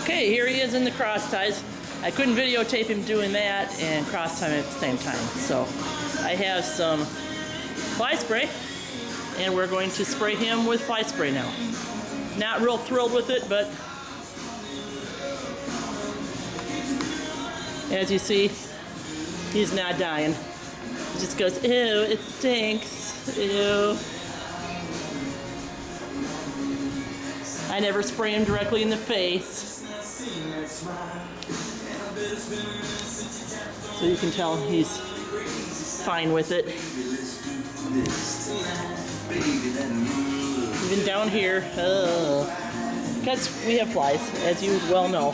Okay, here he is in the cross ties. I couldn't videotape him doing that and cross tie at the same time. So I have some fly spray and we're going to spray him with fly spray now. Not real thrilled with it, but as you see, he's not dying. He just goes, ew, it stinks, ew. I never spray him directly in the face. So you can tell he's fine with it. Even down here, because we have flies, as you well know.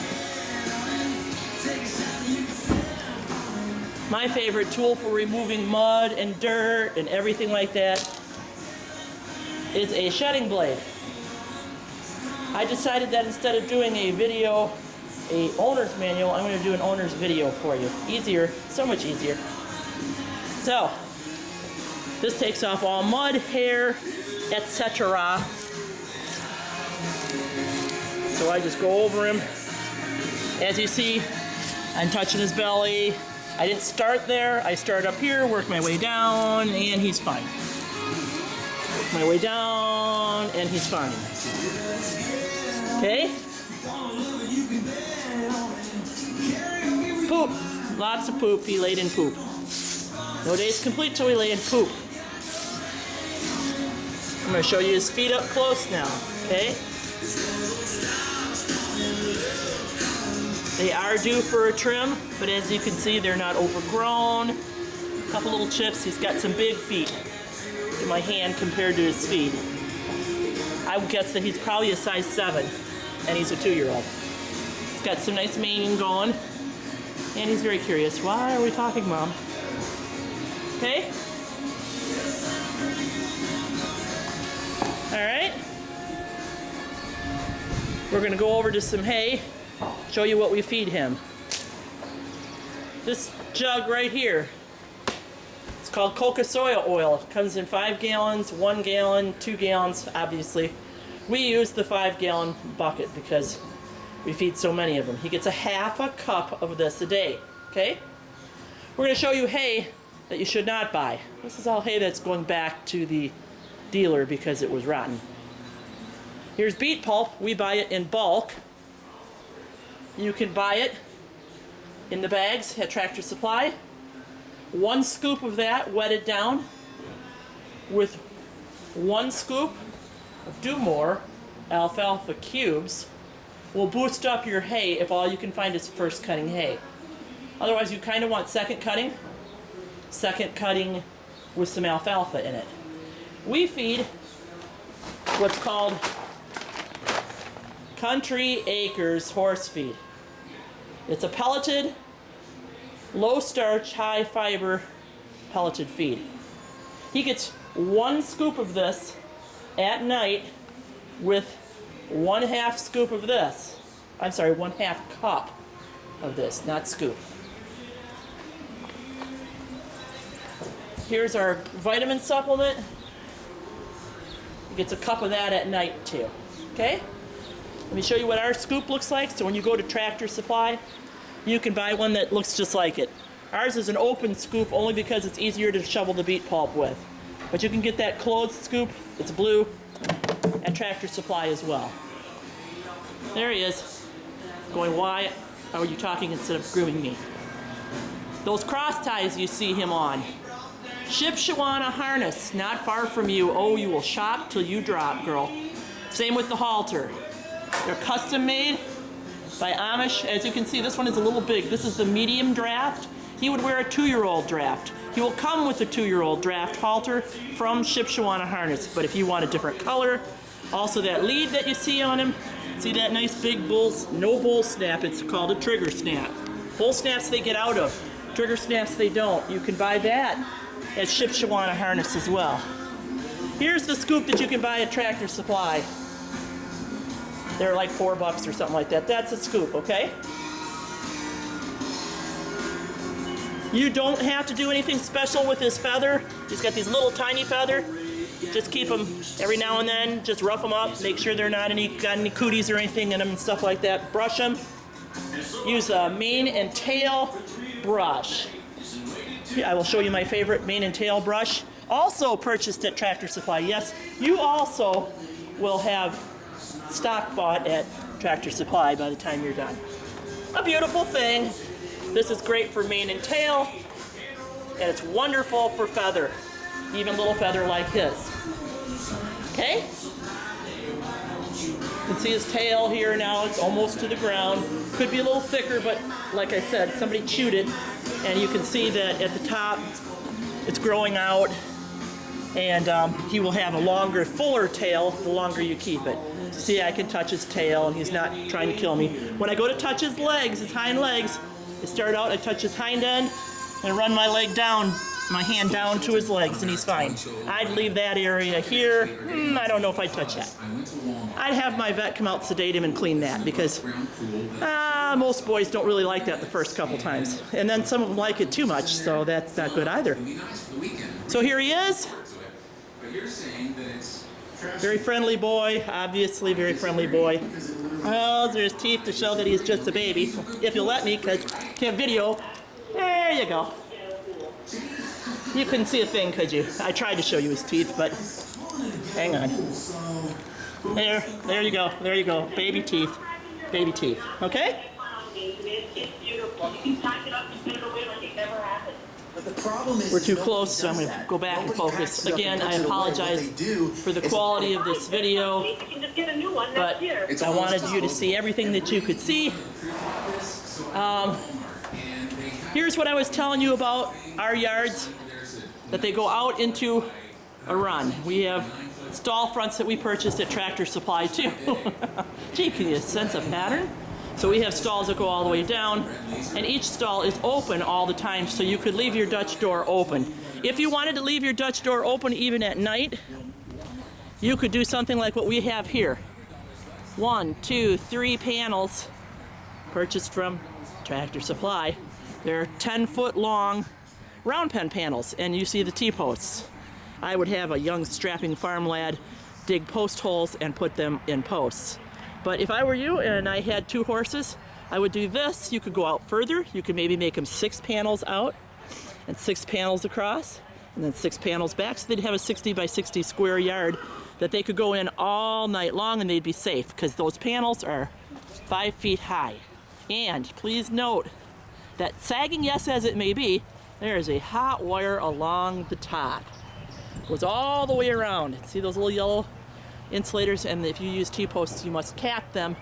My favorite tool for removing mud and dirt and everything like that is a shedding blade. I decided that instead of doing a video, a owner's manual, I'm going to do an owner's video for you. Easier, so much easier. So, this takes off all mud, hair, etc. So I just go over him. As you see, I'm touching his belly. I didn't start there. I start up here, work my way down, and he's fine. Work my way down, and he's fine. Okay? Poop. Lots of poop. He laid in poop. No day's complete till we lay in poop. I'm going to show you his feet up close now. Okay? They are due for a trim, but as you can see, they're not overgrown. A couple little chips. He's got some big feet in my hand compared to his feet. I would guess that he's probably a size 7, and he's a 2-year-old. He's got some nice maning going, and he's very curious. Why are we talking, Mom? Okay? All right. We're going to go over to some hay, show you what we feed him. This jug right here, it's called coca soya oil. It comes in 5 gallons, 1 gallon, 2 gallons, obviously. We use the 5-gallon bucket because we feed so many of them. He gets a half a cup of this a day, okay? We're going to show you hay that you should not buy. This is all hay that's going back to the dealer because it was rotten. Here's beet pulp. We buy it in bulk. You can buy it in the bags at Tractor Supply. 1 scoop of that wetted down with 1 scoop of Do More alfalfa cubes will boost up your hay if all you can find is first cutting hay. Otherwise, you kind of want second cutting with some alfalfa in it. We feed what's called Country Acres horse feed. It's a pelleted, low starch, high fiber pelleted feed. He gets 1 scoop of this at night with 1/2 scoop of this. I'm sorry, 1/2 cup of this, not scoop. Here's our vitamin supplement. He gets a cup of that at night too. Okay? Let me show you what our scoop looks like. So when you go to Tractor Supply, you can buy one that looks just like it. Ours is an open scoop only because it's easier to shovel the beet pulp with. But you can get that closed scoop, it's blue, at Tractor Supply as well. There he is, going, why are you talking instead of grooming me? Those cross ties you see him on. Shipshawana harness, not far from you. Oh, you will shop till you drop, girl. Same with the halter. They're custom made by Amish. As you can see, this one is a little big. This is the medium draft. He would wear a 2-year-old draft. He will come with a 2-year-old draft halter from Shipshawana Harness. But if you want a different color, also that lead that you see on him, see that nice big bull, no bull snap, it's called a trigger snap. Bull snaps they get out of, trigger snaps they don't. You can buy that at Shipshawana Harness as well. Here's the scoop that you can buy at Tractor Supply. They're like $4 or something like that. That's a scoop, okay? You don't have to do anything special with his feather. He's got these little tiny feather. Just keep them every now and then. Just rough them up. Make sure they're not got any cooties or anything in them and stuff like that. Brush them. Use a mane and tail brush. I will show you my favorite mane and tail brush. Also purchased at Tractor Supply. Yes, you also will have stock bought at Tractor Supply by the time you're done. A beautiful thing. This is great for mane and tail, and it's wonderful for feather, even little feather like his. Okay? You can see his tail here now. It's almost to the ground. Could be a little thicker, but like I said, somebody chewed it, and you can see that at the top it's growing out, and he will have a longer, fuller tail the longer you keep it. See, I can touch his tail, and he's not trying to kill me. When I go to touch his legs, his hind legs, I start out, I touch his hind end, and run my leg down, my hand down to his legs, and he's fine. I'd leave that area here. I don't know if I'd touch that. I'd have my vet come out, sedate him, and clean that, because most boys don't really like that the first couple times. And then some of them like it too much, so that's not good either. So here he is. Very friendly boy, obviously very friendly boy. Oh, there's teeth to show that he's just a baby. If you'll let me, because I can't video. There you go. You couldn't see a thing, could you? I tried to show you his teeth, but hang on. There you go. There you go. Baby teeth. Baby teeth. Okay? We're too close, so I'm going to go back and focus. Again, I apologize for the quality of this video, but I wanted you to see everything that you could see. Here's what I was telling you about our yards, that they go out into a run. We have stall fronts that we purchased at Tractor Supply too. Gee, can you sense a pattern? So we have stalls that go all the way down, and each stall is open all the time, so you could leave your Dutch door open. If you wanted to leave your Dutch door open even at night, you could do something like what we have here. 1, 2, 3 panels purchased from Tractor Supply. They're 10-foot long round pen panels, and you see the T-posts. I would have a young strapping farm lad dig post holes and put them in posts. But if I were you and I had 2 horses, I would do this. You could go out further. You could maybe make them 6 panels out and 6 panels across, and then 6 panels back, so they'd have a 60 by 60 square yard that they could go in all night long, and they'd be safe, because those panels are 5 feet high. And please note that, sagging yes as it may be, there is a hot wire along the top. It goes all the way around. See those little yellow insulators? And if you use T-posts, you must cap them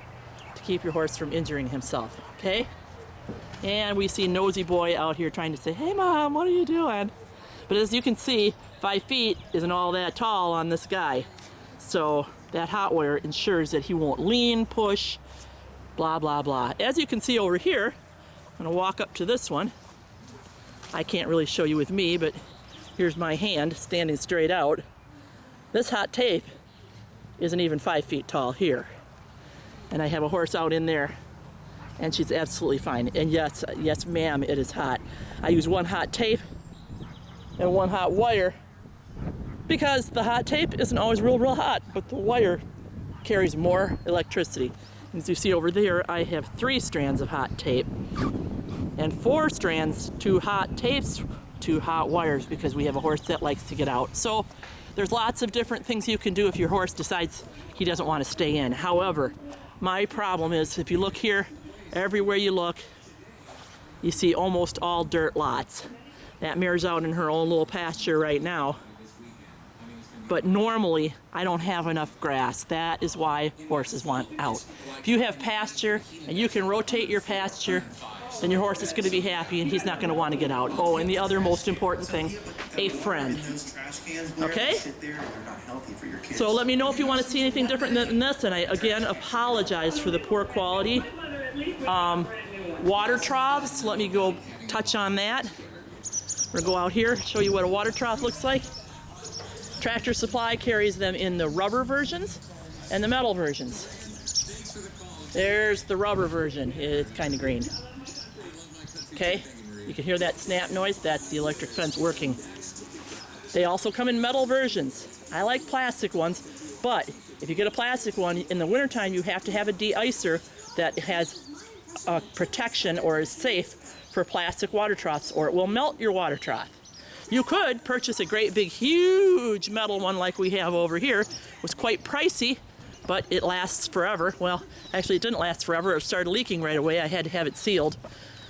to keep your horse from injuring himself, okay? And we see Nosy Boy out here trying to say, hey Mom, what are you doing? But as you can see, 5 feet isn't all that tall on this guy. So that hot wire ensures that he won't lean, push, blah, blah, blah. As you can see over here, I'm gonna walk up to this one. I can't really show you with me, but here's my hand standing straight out. This hot tape isn't even 5 feet tall here. And I have a horse out in there, and she's absolutely fine. And yes, yes ma'am, it is hot. I use 1 hot tape and 1 hot wire, because the hot tape isn't always real hot, but the wire carries more electricity. As you see over there, I have 3 strands of hot tape and 4 strands, 2 hot tapes, 2 hot wires, because we have a horse that likes to get out. So there's lots of different things you can do if your horse decides he doesn't want to stay in. However, my problem is, if you look here, everywhere you look, you see almost all dirt lots. That mare's out in her own little pasture right now. But normally, I don't have enough grass. That is why horses want out. If you have pasture and you can rotate your pasture, then your horse is going to be happy and he's not going to want to get out. Oh, and the other most important thing, a friend. Okay? So let me know if you want to see anything different than this. And I, again, apologize for the poor quality. Water troughs, let me go touch on that. We're going to go out here, show you what a water trough looks like. Tractor Supply carries them in the rubber versions and the metal versions. There's the rubber version. It's kind of green. Okay, you can hear that snap noise. That's the electric fence working. They also come in metal versions. I like plastic ones, but if you get a plastic one, in the wintertime, you have to have a de-icer that has a protection or is safe for plastic water troughs, or it will melt your water trough. You could purchase a great big huge metal one like we have over here. It was quite pricey, but it lasts forever. Well, actually it didn't last forever. It started leaking right away. I had to have it sealed.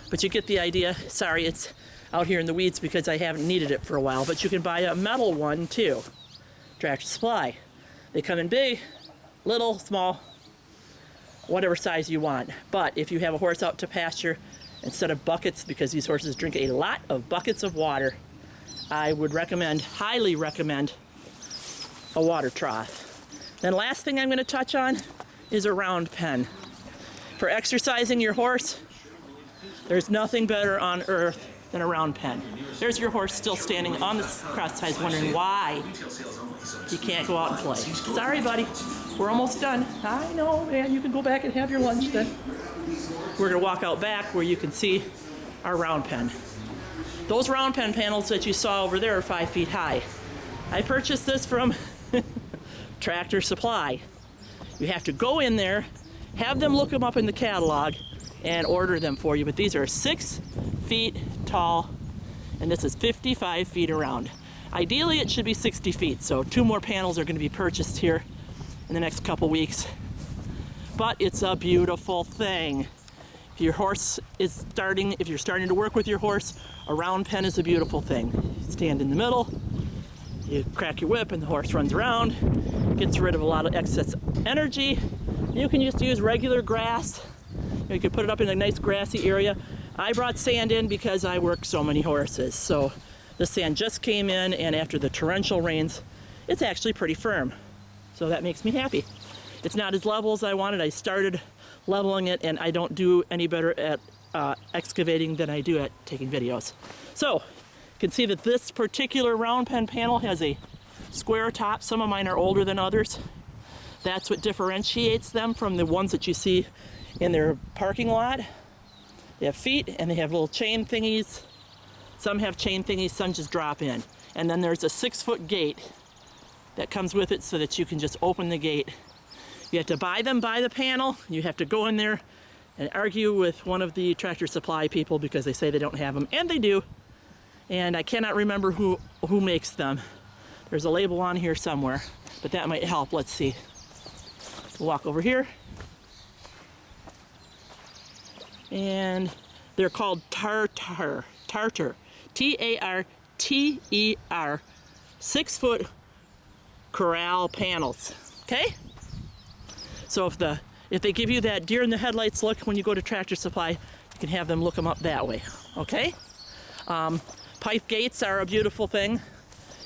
But you get the idea. Sorry, it's out here in the weeds because I haven't needed it for a while. But you can buy a metal one too. Tractor Supply. They come in big, little, small, whatever size you want. But if you have a horse out to pasture, instead of buckets, because these horses drink a lot of buckets of water, I would recommend, highly recommend, a water trough. Then last thing I'm going to touch on is a round pen. For exercising your horse, there's nothing better on earth than a round pen. There's your horse still standing on the cross ties wondering why he can't go out and play. Sorry, buddy. We're almost done. I know, man. You can go back and have your lunch then. We're going to walk out back where you can see our round pen. Those round pen panels that you saw over there are 5 feet high. I purchased this from Tractor Supply. You have to go in there, have them look them up in the catalog, and order them for you. But these are 6 feet tall, and this is 55 feet around. Ideally, it should be 60 feet, so 2 more panels are going to be purchased here in the next couple weeks. But it's a beautiful thing. If your horse is if you're starting to work with your horse, a round pen is a beautiful thing. You stand in the middle, you crack your whip, and the horse runs around, gets rid of a lot of excess energy. You can just use regular grass. You can put it up in a nice grassy area. I brought sand in because I work so many horses. So the sand just came in, and after the torrential rains, it's actually pretty firm. So that makes me happy. It's not as level as I wanted. I started leveling it, and I don't do any better at excavating than I do at taking videos. So you can see that this particular round pen panel has a square top. Some of mine are older than others. That's what differentiates them from the ones that you see in their parking lot. They have feet and they have little chain thingies. Some have chain thingies, some just drop in. And then there's a 6-foot gate that comes with it so that you can just open the gate. You have to buy them by the panel. You have to go in there and argue with one of the Tractor Supply people because they say they don't have them, and they do. And I cannot remember who makes them. There's a label on here somewhere, but that might help. Let's see. We'll walk over here. And they're called Tartar. Tarter. 6-foot corral panels. Okay? So if they give you that deer in the headlights look when you go to Tractor Supply, you can have them look them up that way. Okay? Pipe gates are a beautiful thing. You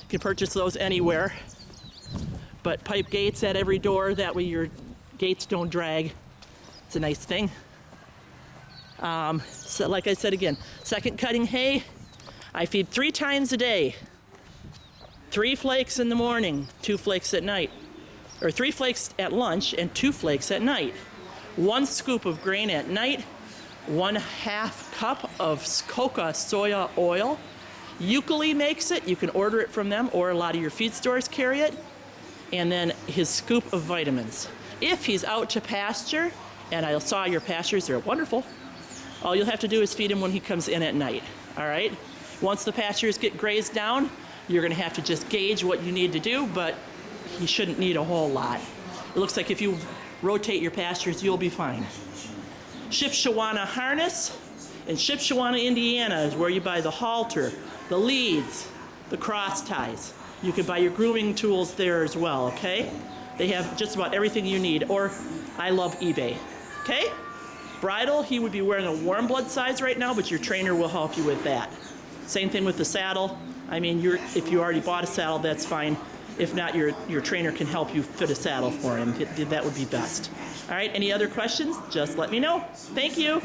can purchase those anywhere. But pipe gates at every door, that way your gates don't drag. It's a nice thing. So like I said again, second cutting hay, I feed 3 times a day. 3 flakes in the morning, 2 flakes at night. Or 3 flakes at lunch and 2 flakes at night. 1 scoop of grain at night, 1/2 cup of coca soya oil. Eucalypt makes it. You can order it from them, or a lot of your feed stores carry it. And then his scoop of vitamins. If he's out to pasture, and I saw your pastures, they're wonderful. All you'll have to do is feed him when he comes in at night. All right? Once the pastures get grazed down, you're going to have to just gauge what you need to do, but he shouldn't need a whole lot. It looks like if you rotate your pastures, you'll be fine. Shipshewana harness. In Shipshewana, Indiana is where you buy the halter, the leads, the cross ties. You can buy your grooming tools there as well, okay? They have just about everything you need, or I love eBay, okay? Bridle, he would be wearing a warm blood size right now, but your trainer will help you with that. Same thing with the saddle. I mean, if you already bought a saddle, that's fine. If not, your trainer can help you fit a saddle for him. That would be best. All right, any other questions? Just let me know. Thank you.